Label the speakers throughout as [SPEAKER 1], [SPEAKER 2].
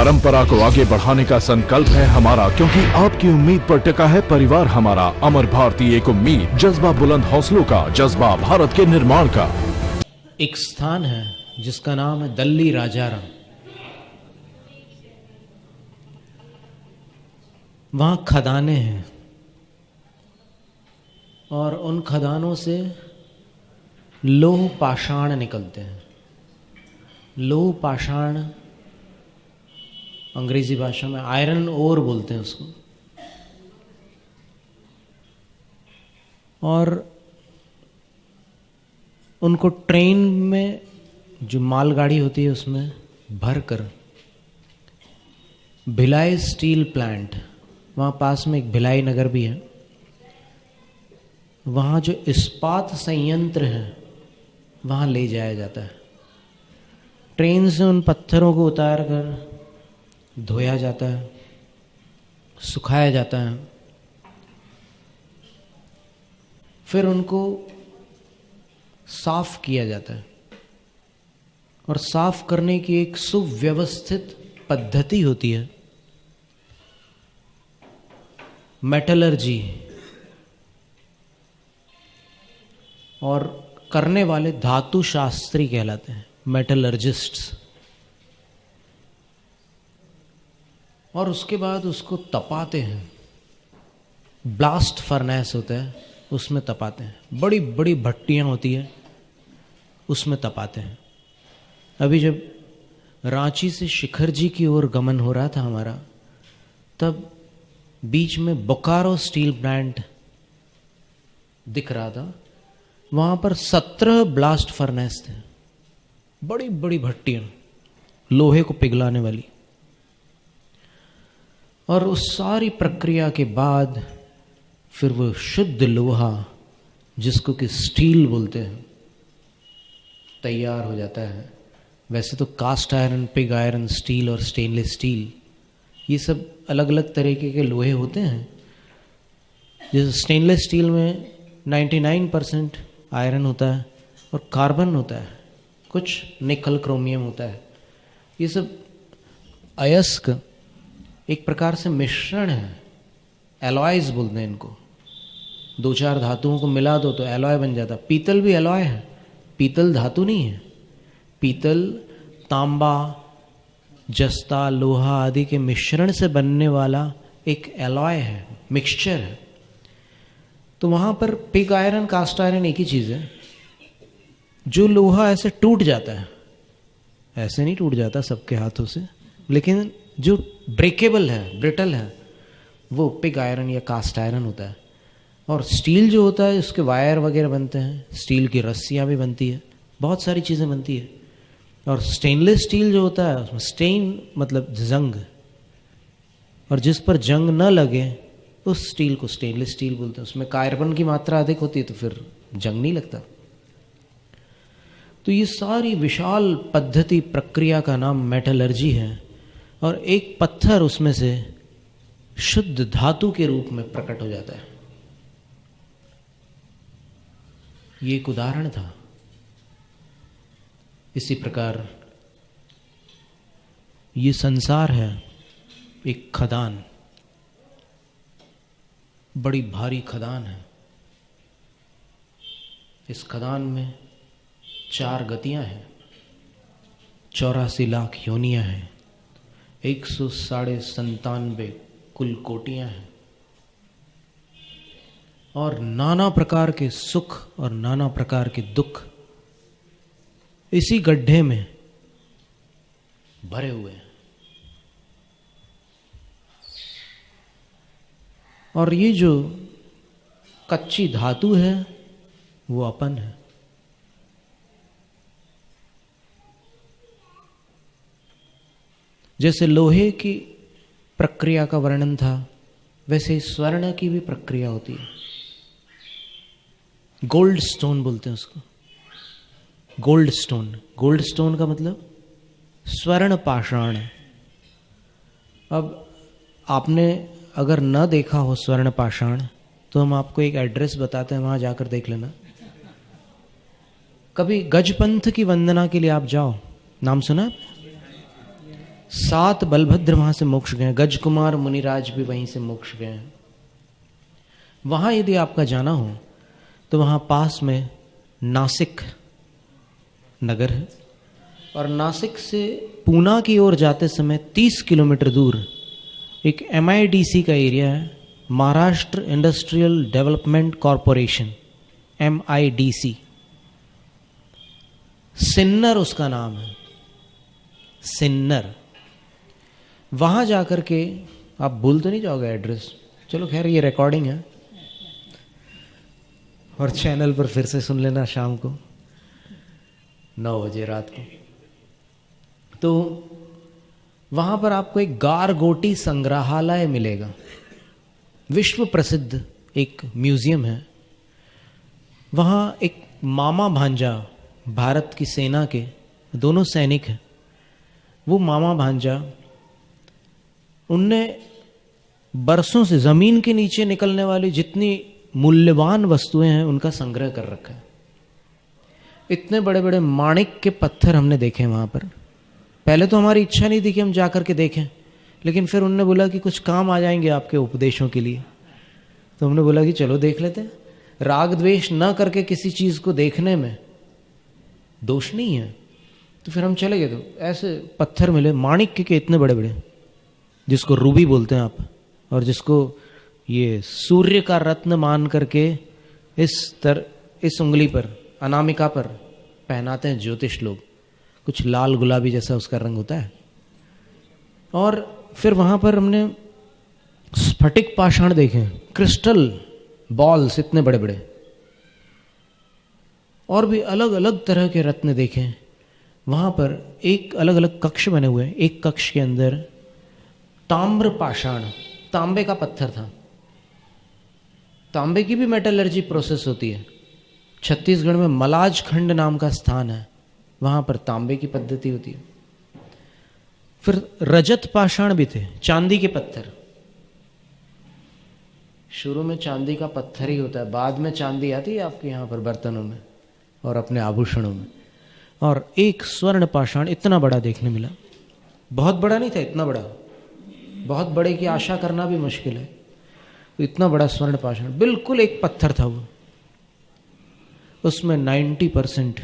[SPEAKER 1] परंपरा को आगे बढ़ाने का संकल्प है हमारा, क्योंकि आपकी उम्मीद पर टिका है परिवार हमारा। अमर भारती एक उम्मीद, जज्बा बुलंद हौसलों का, जज्बा भारत के निर्माण का।
[SPEAKER 2] एक स्थान है जिसका नाम है दल्ली राजाराम। वहां खदानें हैं और उन खदानों से लोह पाषाण निकलते हैं। लोह पाषाण अंग्रेजी भाषा में आयरन ओर बोलते हैं उसको। और उनको ट्रेन में जो मालगाड़ी होती है उसमें भरकर भिलाई स्टील प्लांट, वहाँ पास में एक भिलाई नगर भी है, वहाँ जो इस्पात संयंत्र है वहाँ ले जाया जाता है। ट्रेन से उन पत्थरों को उतार कर धोया जाता है, सुखाया जाता है, फिर उनको साफ किया जाता है। और साफ करने की एक सुव्यवस्थित पद्धति होती है, मेटलर्जी। और करने वाले धातु शास्त्री कहलाते हैं, मेटलर्जिस्ट्स। और उसके बाद उसको तपाते हैं, ब्लास्ट फर्नेस होता है उसमें तपाते हैं। बड़ी बड़ी भट्टियाँ होती है उसमें तपाते हैं। अभी जब रांची से शिखर जी की ओर गमन हो रहा था हमारा, तब बीच में बोकारो स्टील प्लांट दिख रहा था। वहाँ पर 17 ब्लास्ट फर्नेस थे, बड़ी बड़ी भट्टियाँ लोहे को पिघलाने वाली। और उस सारी प्रक्रिया के बाद फिर वो शुद्ध लोहा, जिसको कि स्टील बोलते हैं, तैयार हो जाता है। वैसे तो cast iron, pig iron steel और स्टेनलेस स्टील, ये सब अलग अलग तरीके के लोहे होते हैं। जैसे स्टेनलेस स्टील में 99% आयरन होता है और कार्बन होता है, कुछ निकल क्रोमियम होता है। ये सब अयस्क एक प्रकार से मिश्रण है, एलॉयज बोलते हैं इनको। 2-4 धातुओं को मिला दो तो एलॉय बन जाता। पीतल भी एलॉय है, पीतल धातु नहीं है। पीतल तांबा, जस्ता, लोहा आदि के मिश्रण से बनने वाला एक एलॉय है, मिक्सचर है। तो वहाँ पर पिग आयरन, कास्ट आयरन एक ही चीज़ है। जो लोहा ऐसे टूट जाता है, ऐसे नहीं टूट जाता सबके हाथों से, लेकिन जो ब्रेकेबल है, ब्रिटल है, वो पिग आयरन या कास्ट आयरन होता है। और स्टील जो होता है उसके वायर वगैरह बनते हैं, स्टील की रस्सियाँ भी बनती है, बहुत सारी चीज़ें बनती है। और स्टेनलेस स्टील जो होता है उसमें स्टेन मतलब जंग, और जिस पर जंग न लगे उस स्टील को स्टेनलेस स्टील बोलते हैं। उसमें कार्बन की मात्रा अधिक होती है तो फिर जंग नहीं लगता। तो ये सारी विशाल पद्धति, प्रक्रिया का नाम मेटलर्जी है। और एक पत्थर उसमें से शुद्ध धातु के रूप में प्रकट हो जाता है। ये एक उदाहरण था। इसी प्रकार ये संसार है एक खदान, बड़ी भारी खदान है। इस खदान में 4 गतियां हैं, 84 लाख योनियां हैं, 197.5 कुल कोटियां हैं। और नाना प्रकार के सुख और नाना प्रकार के दुख इसी गड्ढे में भरे हुए हैं। और ये जो कच्ची धातु है वो अपन है। जैसे लोहे की प्रक्रिया का वर्णन था, वैसे स्वर्ण की भी प्रक्रिया होती है। गोल्ड स्टोन बोलते हैं उसको, गोल्ड स्टोन। गोल्ड स्टोन का मतलब स्वर्ण पाषाण। अब आपने अगर न देखा हो स्वर्ण पाषाण तो हम आपको एक एड्रेस बताते हैं, वहां जाकर देख लेना। कभी गजपंथ की वंदना के लिए आप जाओ, नाम सुना? 7 बलभद्र वहां से मोक्ष गए, गजकुमार मुनिराज भी वहीं से मोक्ष गए हैं। वहां यदि आपका जाना हो तो वहां पास में नासिक नगर है, और नासिक से पूना की ओर जाते समय 30 किलोमीटर दूर एक MIDC का एरिया है, Maharashtra industrial development corporation, MIDC। Sinnar उसका नाम है, सिन्नर। वहां जाकर के आप भूल तो नहीं जाओगे एड्रेस? चलो खैर, ये रिकॉर्डिंग है और चैनल पर फिर से सुन लेना शाम को 9 बजे रात को। तो वहां पर आपको एक गारगोटी संग्रहालय मिलेगा, विश्व प्रसिद्ध एक म्यूजियम है। वहां एक मामा भांजा, भारत की सेना के दोनों सैनिक हैं, वो मामा भांजा, उनने बरसों से जमीन के नीचे निकलने वाली जितनी मूल्यवान वस्तुएं हैं उनका संग्रह कर रखा है। इतने बड़े बड़े माणिक के पत्थर हमने देखे वहां पर। पहले तो हमारी इच्छा नहीं थी कि हम जाकर के देखें, लेकिन फिर उनने बोला कि कुछ काम आ जाएंगे आपके उपदेशों के लिए, तो हमने बोला कि चलो देख लेते हैं। राग द्वेष न करके किसी चीज को देखने में दोष नहीं है। तो फिर हम चले गए, तो ऐसे पत्थर मिले माणिक्य के इतने बड़े बड़े, जिसको रूबी बोलते हैं आप, और जिसको ये सूर्य का रत्न मान करके इस उंगली पर, अनामिका पर पहनाते हैं ज्योतिष लोग। कुछ लाल गुलाबी जैसा उसका रंग होता है। और फिर वहां पर हमने स्फटिक पाषाण देखे, क्रिस्टल बॉल्स इतने बड़े बड़े, और भी अलग अलग तरह के रत्न देखे। वहां पर एक अलग अलग कक्ष बने हुए हैं। एक कक्ष के अंदर ताम्र पाषाण, तांबे का पत्थर था। तांबे की भी मेटलर्जी प्रोसेस होती है। छत्तीसगढ़ में मलाज खंड नाम का स्थान है, वहां पर तांबे की पद्धति होती है। फिर रजत पाषाण भी थे, चांदी के पत्थर। शुरू में चांदी का पत्थर ही होता है, बाद में चांदी आती है आपके यहाँ पर बर्तनों में और अपने आभूषणों में। और एक स्वर्ण पाषाण इतना बड़ा देखने मिला, बहुत बड़ा नहीं था, इतना बड़ा, बहुत बड़े की आशा करना भी मुश्किल है। तो इतना बड़ा स्वर्ण पाषाण, बिल्कुल एक पत्थर था वो, उसमें 90%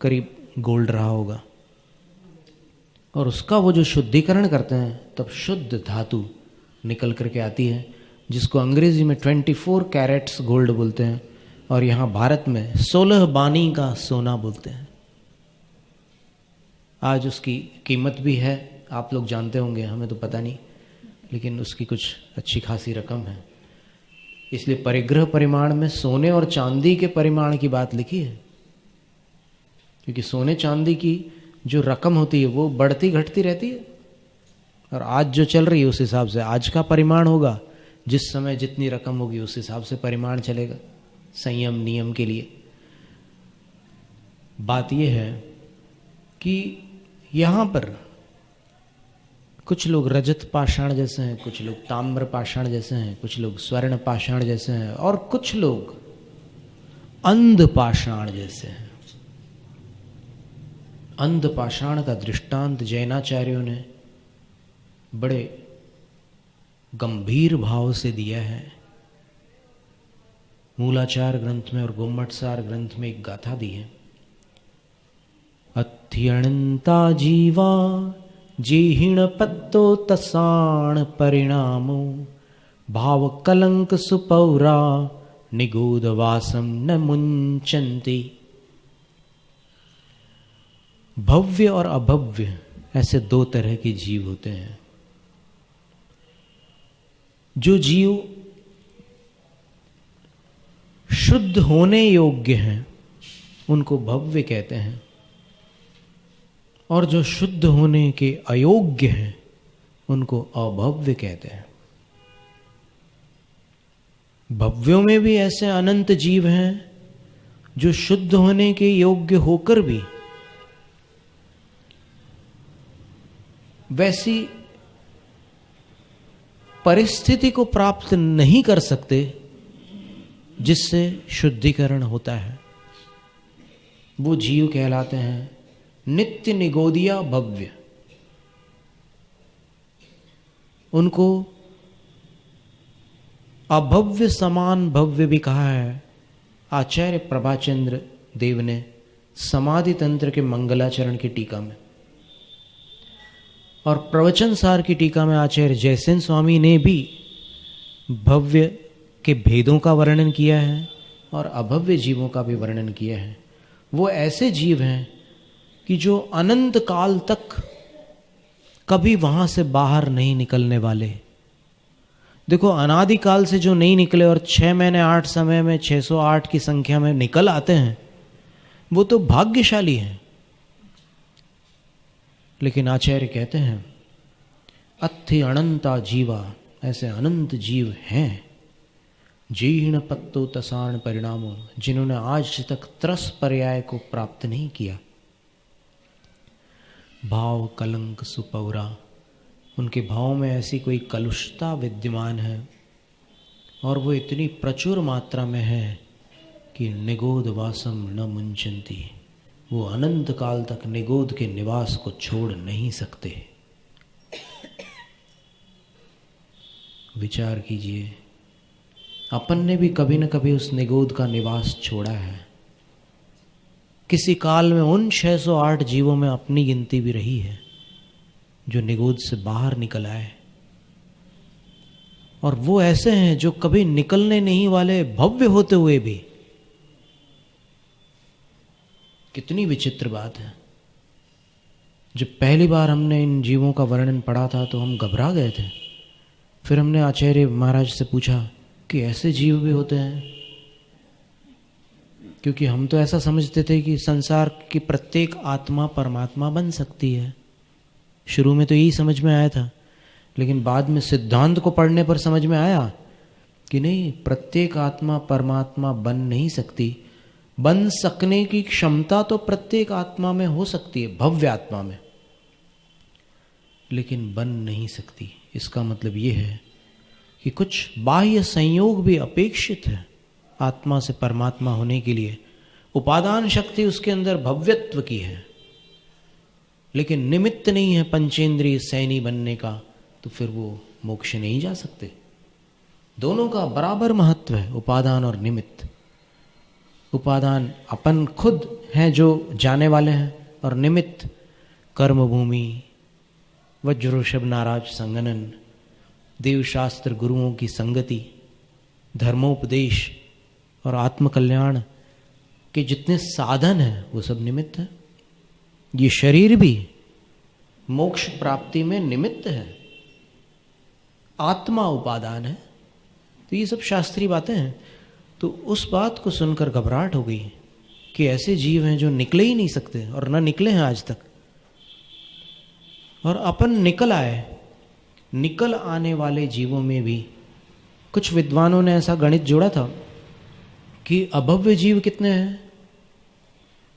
[SPEAKER 2] करीब गोल्ड रहा होगा। और उसका वो जो शुद्धिकरण करते हैं तब शुद्ध धातु निकल करके आती है, जिसको अंग्रेजी में 24 कैरेट्स गोल्ड बोलते हैं, और यहाँ भारत में 16 बानी का सोना बोलते हैं। आज उसकी कीमत भी है, आप लोग जानते होंगे, हमें तो पता नहीं, लेकिन उसकी कुछ अच्छी खासी रकम है। इसलिए परिग्रह परिमाण में सोने और चांदी के परिमाण की बात लिखी है, क्योंकि सोने चांदी की जो रकम होती है वो बढ़ती घटती रहती है। और आज जो चल रही है उस हिसाब से आज का परिमाण होगा, जिस समय जितनी रकम होगी उस हिसाब से परिमाण चलेगा, संयम नियम के लिए। बात यह है कि यहाँ पर कुछ लोग रजत पाषाण जैसे हैं, कुछ लोग ताम्र पाषाण जैसे हैं, कुछ लोग स्वर्ण पाषाण जैसे हैं, और कुछ लोग अंध पाषाण जैसे हैं। अंध पाषाण का दृष्टांत जैनाचार्यों ने बड़े गंभीर भाव से दिया है। मूलाचार ग्रंथ में और गुम्मटसार ग्रंथ में एक गाथा दी है। अत्यणंता जीवा जेहिण पत्तो तसाण परिणामो भाव कलंक सुपौरा निगूद वासम न मुंचन्ति। भव्य और अभव्य ऐसे दो तरह के जीव होते हैं। जो जीव शुद्ध होने योग्य हैं उनको भव्य कहते हैं, और जो शुद्ध होने के अयोग्य हैं उनको अभव्य कहते हैं। भव्यों में भी ऐसे अनंत जीव हैं जो शुद्ध होने के योग्य होकर भी वैसी परिस्थिति को प्राप्त नहीं कर सकते जिससे शुद्धिकरण होता है। वो जीव कहलाते हैं नित्य निगोदिया भव्य। उनको अभव्य समान भव्य भी कहा है आचार्य प्रभाचंद्र देव ने समाधि तंत्र के मंगलाचरण की टीका में, और प्रवचन सार की टीका में आचार्य जयसेन स्वामी ने भी भव्य के भेदों का वर्णन किया है और अभव्य जीवों का भी वर्णन किया है। वो ऐसे जीव हैं कि जो अनंत काल तक कभी वहां से बाहर नहीं निकलने वाले। देखो, अनादिकाल से जो नहीं निकले और 6 महीने 8 समय में 608 की संख्या में निकल आते हैं, वो तो भाग्यशाली हैं। लेकिन आचार्य कहते हैं अत्थि अनंता जीवा, ऐसे अनंत जीव हैं जीर्ण पत्तो तसाण परिणामों, जिन्होंने आज तक त्रस पर्याय को प्राप्त नहीं किया। भाव कलंक सुपौरा, उनके भाव में ऐसी कोई कलुषता विद्यमान है और वो इतनी प्रचुर मात्रा में है कि निगोद वासम न मुंचन्ति, वो अनंत काल तक निगोद के निवास को छोड़ नहीं सकते। विचार कीजिए, अपन ने भी कभी न कभी उस निगोद का निवास छोड़ा है। किसी काल में उन 608 जीवों में अपनी गिनती भी रही है जो निगोद से बाहर निकल आए, और वो ऐसे हैं जो कभी निकलने नहीं वाले भव्य होते हुए भी। कितनी विचित्र बात है। जब पहली बार हमने इन जीवों का वर्णन पढ़ा था तो हम घबरा गए थे। फिर हमने आचार्य महाराज से पूछा कि ऐसे जीव भी होते हैं, क्योंकि हम तो ऐसा समझते थे कि संसार की प्रत्येक आत्मा परमात्मा बन सकती है। शुरू में तो यही समझ में आया था, लेकिन बाद में सिद्धांत को पढ़ने पर समझ में आया कि नहीं, प्रत्येक आत्मा परमात्मा बन नहीं सकती। बन सकने की क्षमता तो प्रत्येक आत्मा में हो सकती है, भव्य आत्मा में, लेकिन बन नहीं सकती। इसका मतलब ये है कि कुछ बाह्य संयोग भी अपेक्षित है आत्मा से परमात्मा होने के लिए। उपादान शक्ति उसके अंदर भव्यत्व की है, लेकिन निमित्त नहीं है पंचेंद्रिय सैनी बनने का, तो फिर वो मोक्ष नहीं जा सकते। दोनों का बराबर महत्व है, उपादान और निमित्त। उपादान अपन खुद हैं जो जाने वाले हैं, और निमित्त कर्मभूमि, वज्रोषभ नाराज संगनन, देवशास्त्र गुरुओं की संगति, धर्मोपदेश और आत्मकल्याण के जितने साधन हैं वो सब निमित्त हैं। ये शरीर भी मोक्ष प्राप्ति में निमित्त है, आत्मा उपादान है। तो ये सब शास्त्रीय बातें हैं। तो उस बात को सुनकर घबराहट हो गई कि ऐसे जीव हैं जो निकले ही नहीं सकते और न निकले हैं आज तक, और अपन निकल आए। निकल आने वाले जीवों में भी कुछ विद्वानों ने ऐसा गणित जोड़ा था कि अभव्य जीव कितने हैं,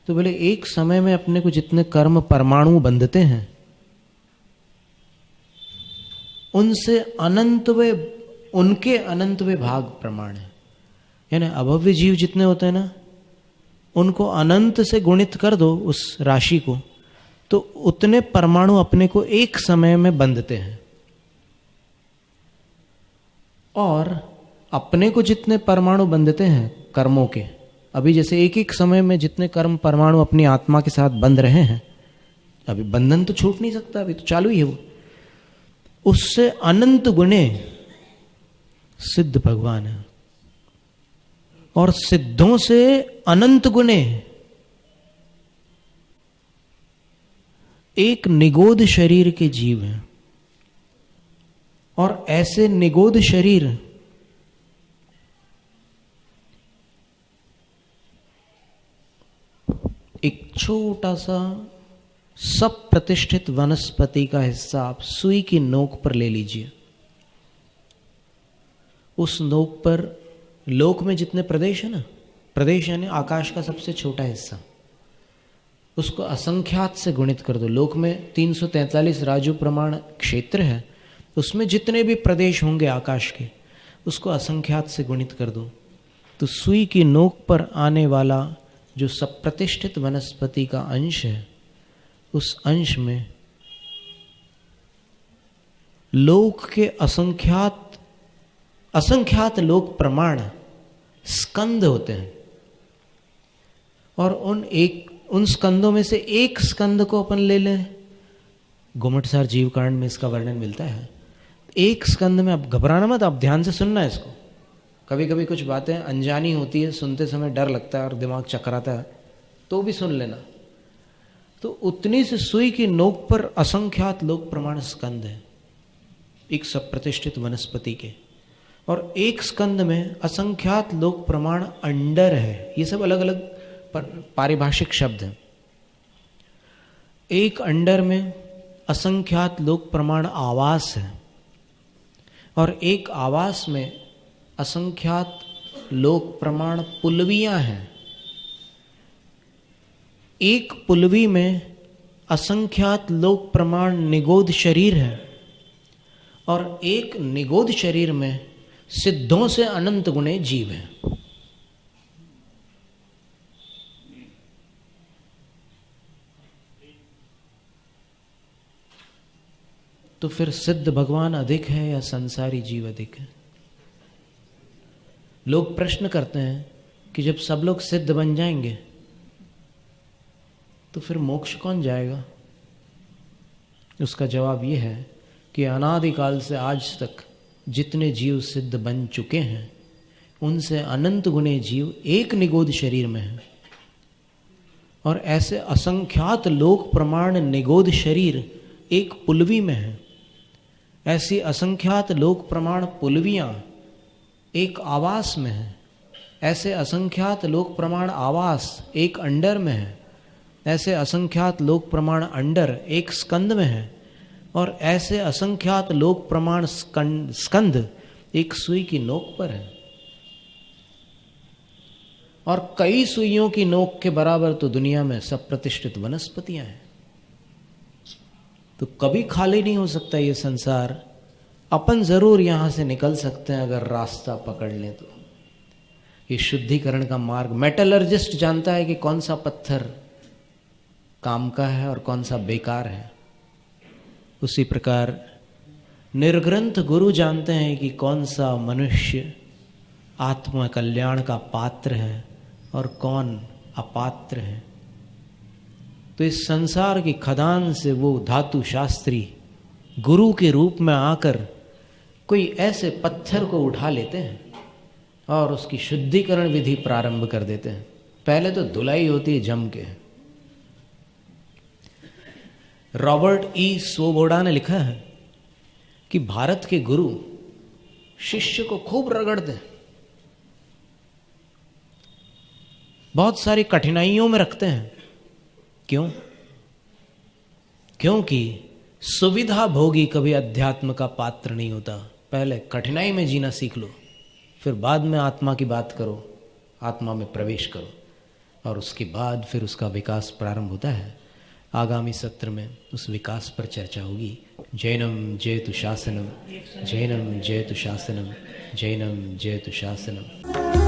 [SPEAKER 2] तो बोले एक समय में अपने को जितने कर्म परमाणु बंधते हैं उनसे अनंतवे, उनके अनंतवे भाग प्रमाण है। यानी अभव्य जीव जितने होते हैं ना, उनको अनंत से गुणित कर दो उस राशि को, तो उतने परमाणु अपने को एक समय में बंधते हैं। और अपने को जितने परमाणु बंधते हैं कर्मों के, अभी जैसे एक एक समय में जितने कर्म परमाणु अपनी आत्मा के साथ बंध रहे हैं, अभी बंधन तो छूट नहीं सकता, अभी तो चालू ही है वो, उससे अनंत गुणे सिद्ध भगवान है, और सिद्धों से अनंत गुणे एक निगोद शरीर के जीव हैं। और ऐसे निगोद शरीर एक छोटा सा सब प्रतिष्ठित वनस्पति का हिस्सा आप सुई की नोक पर ले लीजिए। उस नोक पर लोक में जितने प्रदेश है ना, प्रदेश यानी आकाश का सबसे छोटा हिस्सा, उसको असंख्यात से गुणित कर दो। लोक में 343 राजु प्रमाण क्षेत्र है, उसमें जितने भी प्रदेश होंगे आकाश के, उसको असंख्यात से गुणित कर दो। तो सुई की नोक पर आने वाला जो सप्रतिष्ठित वनस्पति का अंश है, उस अंश में लोक के असंख्यात लोक प्रमाण स्कंद होते हैं, और उन स्कंदों में से एक स्कंद को अपन ले लें, घुमटसार जीवकांड में इसका वर्णन मिलता है। एक स्कंद में, अब घबराना मत, आप ध्यान से सुनना है इसको। कभी कभी कुछ बातें अनजानी होती है, सुनते समय डर लगता है और दिमाग चकराता है, तो भी सुन लेना। तो उतनी सी सुई की नोक पर असंख्यात लोक प्रमाण स्कंद है एक सप्रतिष्ठित वनस्पति के, और एक स्कंद में असंख्यात लोक प्रमाण अंडर है। ये सब अलग अलग पारिभाषिक शब्द हैं। एक अंडर में असंख्यात लोक प्रमाण आवास है, और एक आवास में असंख्यात लोक प्रमाण पुलवियां हैं। एक पुलवी में असंख्यात लोक प्रमाण निगोद शरीर है, और एक निगोद शरीर में सिद्धों से अनंत गुणे जीव हैं। तो फिर सिद्ध भगवान अधिक है या संसारी जीव अधिक है? लोग प्रश्न करते हैं कि जब सब लोग सिद्ध बन जाएंगे तो फिर मोक्ष कौन जाएगा? उसका जवाब यह है कि अनादिकाल से आज तक जितने जीव सिद्ध बन चुके हैं उनसे अनंत गुणे जीव एक निगोद शरीर में हैं, और ऐसे असंख्यात लोक प्रमाण निगोद शरीर एक पुलवी में है। ऐसी असंख्यात लोक प्रमाण पुलवियां एक आवास में है। ऐसे असंख्यात लोक प्रमाण आवास एक अंडर में है। ऐसे असंख्यात लोक प्रमाण अंडर एक स्कंद में है, और ऐसे असंख्यात लोक प्रमाण स्कंद एक सुई की नोक पर है। और कई सुइयों की नोक के बराबर तो दुनिया में सब प्रतिष्ठित वनस्पतियां हैं। तो कभी खाली नहीं हो सकता ये संसार। अपन जरूर यहां से निकल सकते हैं अगर रास्ता पकड़ लें तो। ये शुद्धिकरण का मार्ग, मेटलर्जिस्ट जानता है कि कौन सा पत्थर काम का है और कौन सा बेकार है। उसी प्रकार निर्ग्रंथ गुरु जानते हैं कि कौन सा मनुष्य आत्म कल्याण का पात्र है और कौन अपात्र है। तो इस संसार की खदान से वो धातु शास्त्री गुरु के रूप में आकर कोई ऐसे पत्थर को उठा लेते हैं और उसकी शुद्धिकरण विधि प्रारंभ कर देते हैं। पहले तो धुलाई होती है जम के। रॉबर्ट ई स्वोबोडा ने लिखा है कि भारत के गुरु शिष्य को खूब रगड़ते हैं, बहुत सारी कठिनाइयों में रखते हैं। क्यों? क्योंकि सुविधा भोगी कभी अध्यात्म का पात्र नहीं होता। पहले कठिनाई में जीना सीख लो, फिर बाद में आत्मा की बात करो, आत्मा में प्रवेश करो, और उसके बाद फिर उसका विकास प्रारंभ होता है। आगामी सत्र में उस विकास पर चर्चा होगी। जैनम जयतु शासनम, जैनम जयतु शासनम, जैनम जयतु शासनम।